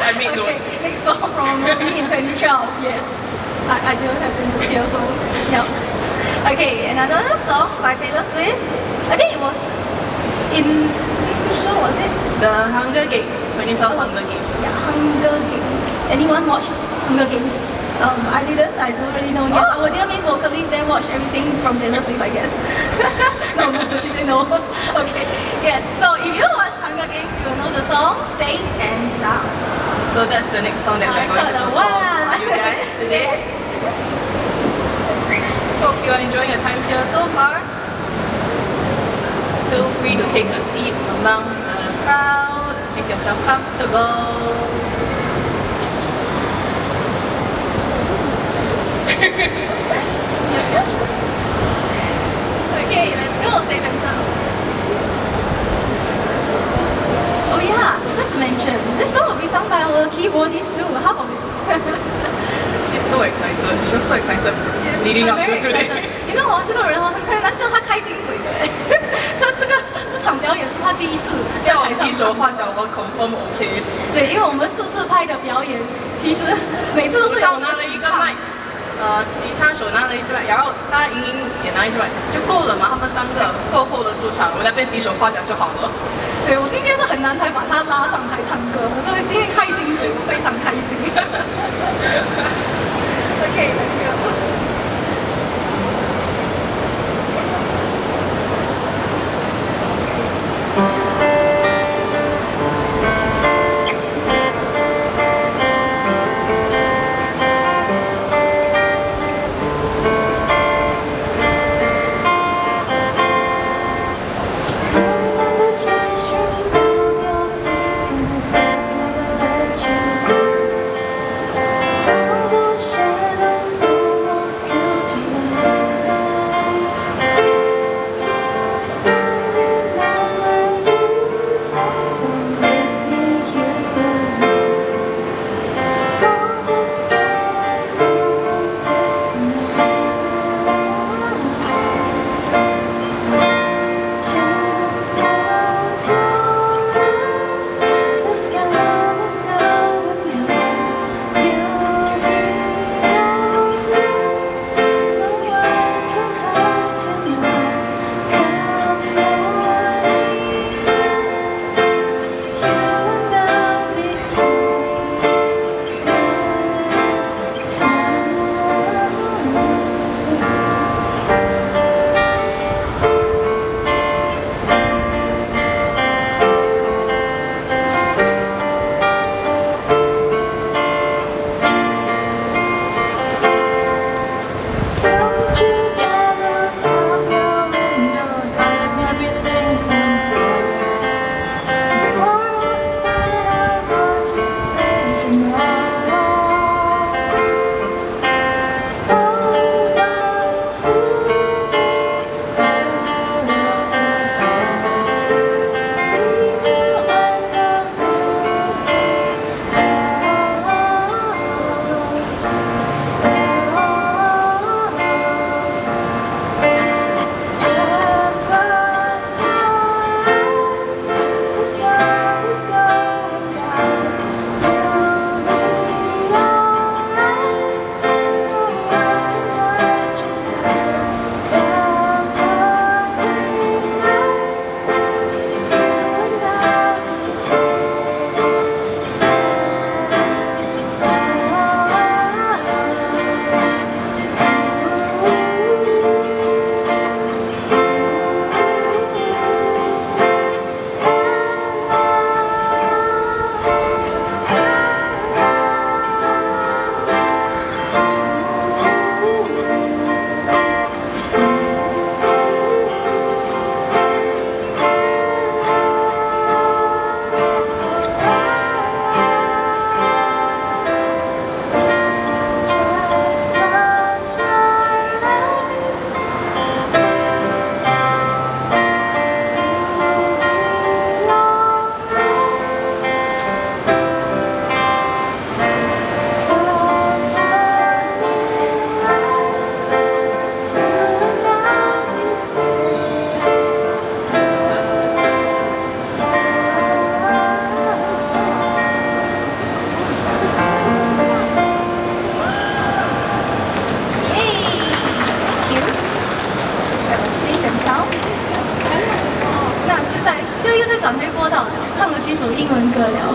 I made Okay, notes. next door from movie in 2012. Yes, I don't have the notes here, so yeah. Okay, another song by Taylor Swift. I think it was in which show was it? The Hunger Games, 2012 Hunger Games. Yeah, Hunger Games. Anyone watched Hunger Games? I didn't. I don't really know. Yes, our dear main vocalist then watched everything from Taylor Swift, I guess. no, she said no. Okay. Yes. So if you watch Hunger Games, you will know the song "Safe and Sound." So that's the next song that we're going to perform for you guys today. Hope you are enjoying your time here so far. Feel free to take a seat among the crowd. Make yourself comfortable. Okay, let's go. Safe and Sound. Oh yeah, I forgot to mention this song will be sung by our keyboardist too. Half of it. She's so excited. She was so excited leading I'm up to very today. excited. 你知道吗？这个人哦，很难叫他开金嘴的哎。这场表演是他第一次在叫我台上比手画脚，我 confirm OK。对，因为我们4次拍的表演，其实每次都是主唱拿了一个麦，吉他手拿了一支麦，然后他莹也拿一支麦，就够了嘛？他们3个够后的驻场，我们那边比手画脚就好了。对我今天是很难才把他拉上台唱歌，所以今天开金嘴，我非常开心。Okay, let's go. 又在展会播到，唱了几首英文歌了。